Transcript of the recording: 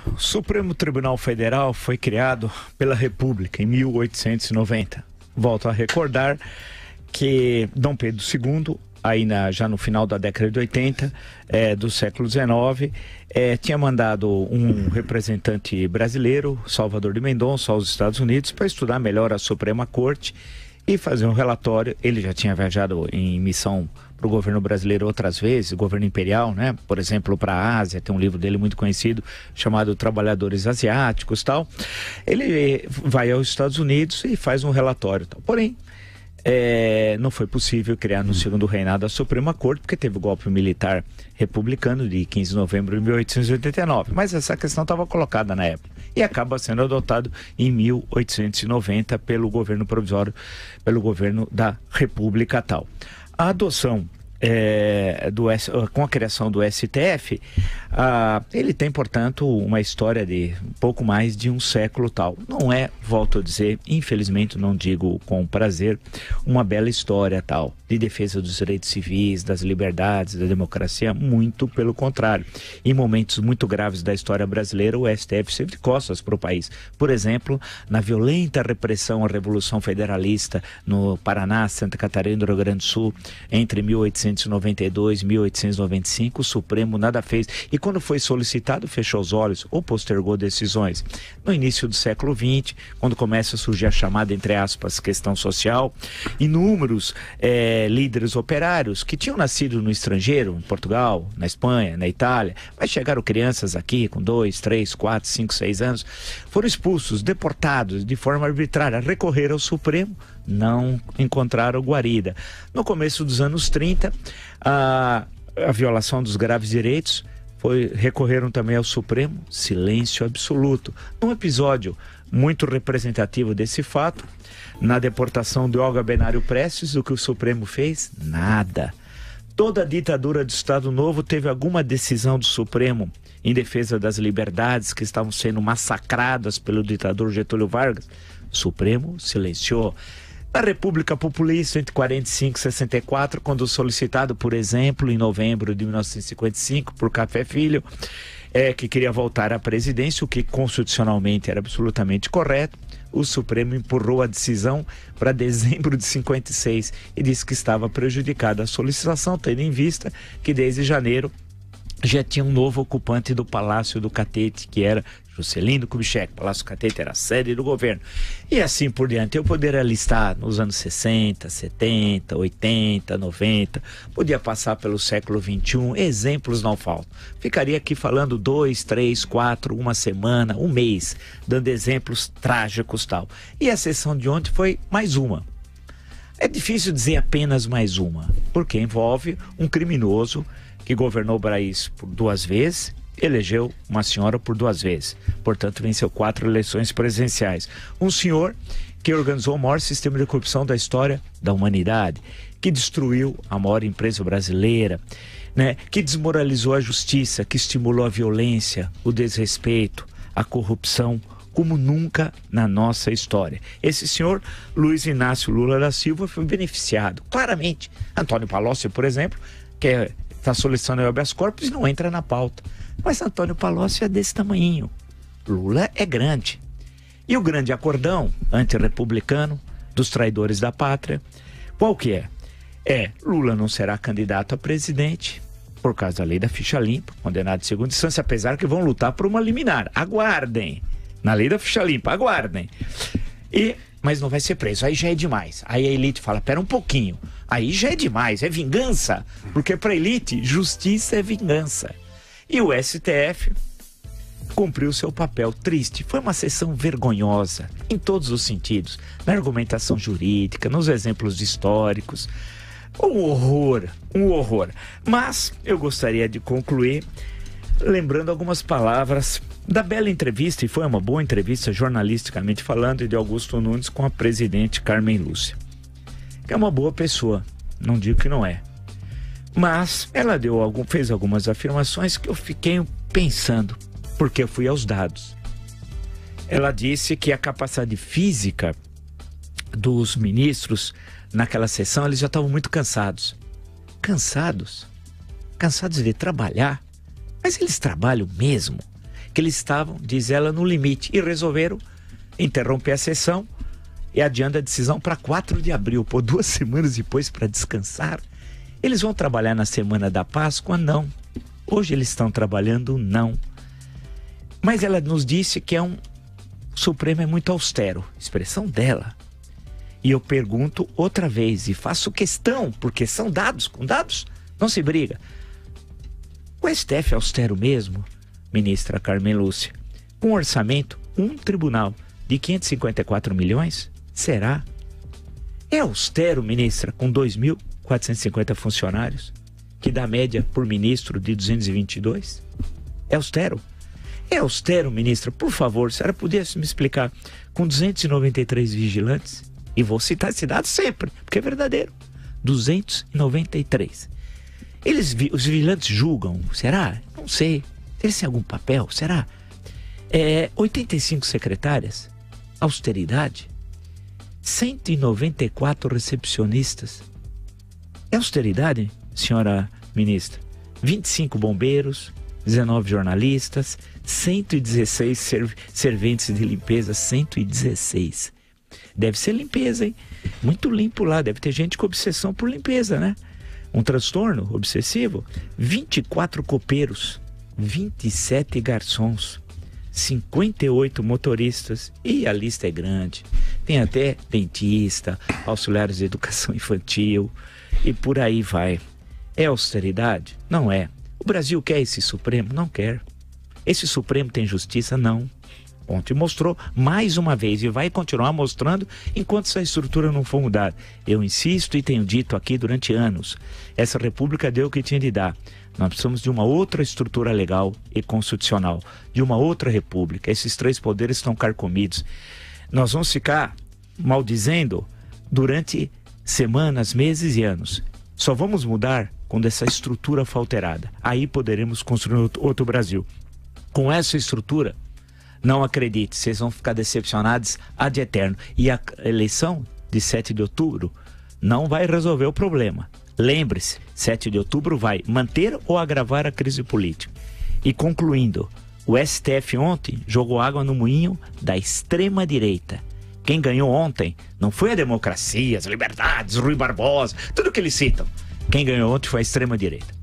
O Supremo Tribunal Federal foi criado pela República em 1890. Volto a recordar que Dom Pedro II, já no final da década de 80, do século XIX, tinha mandado um representante brasileiro, Salvador de Mendonça, aos Estados Unidos para estudar melhor a Suprema Corte e fazer um relatório. Ele já tinha viajado em missão para o governo brasileiro outras vezes, governo imperial, né? Por exemplo, para a Ásia, tem um livro dele muito conhecido chamado Trabalhadores Asiáticos, tal. Ele vai aos Estados Unidos e faz um relatório, tal. Porém, não foi possível criar no segundo reinado a Suprema Corte, porque teve o golpe militar republicano de 15 de novembro de 1889. Mas essa questão estava colocada na época e acaba sendo adotado em 1890 pelo governo provisório, pelo governo da República tal. A adoção com a criação do STF, ele tem, portanto, uma história de pouco mais de um século tal. Não é, volto a dizer, infelizmente não digo com prazer, uma bela história tal, de defesa dos direitos civis, das liberdades, da democracia, muito pelo contrário. Em momentos muito graves da história brasileira, o STF sempre de costas para o país. Por exemplo, na violenta repressão à Revolução Federalista no Paraná, Santa Catarina e no Rio Grande do Sul, entre 1892 e 1895, o Supremo nada fez. E quando foi solicitado, fechou os olhos ou postergou decisões. No início do século XX, quando começa a surgir a chamada, entre aspas, questão social, inúmeros líderes operários que tinham nascido no estrangeiro, em Portugal, na Espanha, na Itália, mas chegaram crianças aqui com 2, 3, 4, 5, 6 anos, foram expulsos, deportados de forma arbitrária, recorreram ao Supremo, não encontraram guarida. No começo dos anos 30, a violação dos graves direitos, recorreram também ao Supremo, silêncio absoluto. Um episódio muito representativo desse fato, na deportação do Olga Benário Prestes, o que o Supremo fez? Nada. Toda a ditadura do Estado Novo teve alguma decisão do Supremo em defesa das liberdades que estavam sendo massacradas pelo ditador Getúlio Vargas? O Supremo silenciou. Na República Populista, entre 45 e 64, quando solicitado, por exemplo, em novembro de 1955, por Café Filho, que queria voltar à presidência, o que constitucionalmente era absolutamente correto, o Supremo empurrou a decisão para dezembro de 56 e disse que estava prejudicada a solicitação, tendo em vista que desde janeiro já tinha um novo ocupante do Palácio do Catete, que era Juscelino Kubitschek. Palácio do Catete era a sede do governo. E assim por diante. Eu poderia listar nos anos 60, 70, 80, 90, podia passar pelo século XXI, exemplos não faltam. Ficaria aqui falando 2, 3, 4, uma semana, um mês, dando exemplos trágicos tal. E a sessão de ontem foi mais uma. É difícil dizer apenas mais uma, porque envolve um criminoso que governou o país por 2 vezes, elegeu uma senhora por 2 vezes. Portanto, venceu 4 eleições presidenciais. Um senhor que organizou o maior sistema de corrupção da história da humanidade, que destruiu a maior empresa brasileira, né? Que desmoralizou a justiça, que estimulou a violência, o desrespeito, a corrupção, como nunca na nossa história. Esse senhor, Luiz Inácio Lula da Silva, foi beneficiado, claramente. Antônio Palocci, por exemplo, que está solicitando o habeas corpus e não entra na pauta. Mas Antônio Palocci é desse tamanhinho. Lula é grande. E o grande acordão antirrepublicano dos traidores da pátria, qual que é? Lula não será candidato a presidente por causa da lei da ficha limpa, condenado de segunda instância, apesar que vão lutar por uma liminar. Aguardem. Na lei da ficha limpa, aguardem. Mas não vai ser preso, aí já é demais. Aí a elite fala, pera um pouquinho, aí já é demais, é vingança, porque para a elite, justiça é vingança. E o STF cumpriu seu papel triste. Foi uma sessão vergonhosa, em todos os sentidos, na argumentação jurídica, nos exemplos históricos. Um horror. Mas eu gostaria de concluir lembrando algumas palavras da bela entrevista, e foi uma boa entrevista jornalisticamente falando, de Augusto Nunes com a presidente Carmen Lúcia, que é uma boa pessoa, não digo que não é, mas ela fez algumas afirmações que eu fiquei pensando, porque eu fui aos dados. Ela disse que a capacidade física dos ministros naquela sessão, eles já estavam muito cansados de trabalhar. Mas eles trabalham mesmo. que eles estavam, diz ela, no limite e resolveram interromper a sessão e adiando a decisão para 4 de abril, por 2 semanas depois para descansar. Eles vão trabalhar na semana da Páscoa? Não. Hoje eles estão trabalhando? Não. Mas ela nos disse que o Supremo é muito austero, expressão dela. E eu pergunto outra vez e faço questão, porque são dados, com dados não se briga. O STF é austero mesmo, ministra Carmen Lúcia? Com um orçamento, um tribunal de 554 milhões? Será? É austero, ministra, com 2.450 funcionários, que dá média por ministro de 222? É austero? É austero, ministra? Por favor, a senhora pudesse me explicar, com 293 vigilantes, e vou citar esse dado sempre, porque é verdadeiro, 293. Os vigilantes julgam, será? Não sei. Eles têm algum papel, será? 85 secretárias, austeridade, 194 recepcionistas. É austeridade, senhora ministra? 25 bombeiros, 19 jornalistas, 116 serventes de limpeza, 116. Deve ser limpeza, hein? Muito limpo lá, deve ter gente com obsessão por limpeza, né? Um transtorno obsessivo. 24 copeiros, 27 garçons, 58 motoristas, e a lista é grande. Tem até dentista, auxiliares de educação infantil, e por aí vai. É austeridade? Não é. O Brasil quer esse Supremo? Não quer. Esse Supremo tem justiça? Não. Ontem mostrou mais uma vez e vai continuar mostrando enquanto essa estrutura não for mudada. Eu insisto e tenho dito aqui durante anos, essa república deu o que tinha de dar. Nós precisamos de uma outra estrutura legal e constitucional, de uma outra república. Esses 3 poderes estão carcomidos. Nós vamos ficar maldizendo durante semanas, meses e anos. Só vamos mudar quando essa estrutura for alterada. Aí poderemos construir outro Brasil. Com essa estrutura, não acredite, vocês vão ficar decepcionados ad eterno. E a eleição de 7 de outubro não vai resolver o problema. Lembre-se, 7 de outubro vai manter ou agravar a crise política. E concluindo, o STF ontem jogou água no moinho da extrema-direita. Quem ganhou ontem não foi a democracia, as liberdades, Rui Barbosa, tudo que eles citam. Quem ganhou ontem foi a extrema-direita.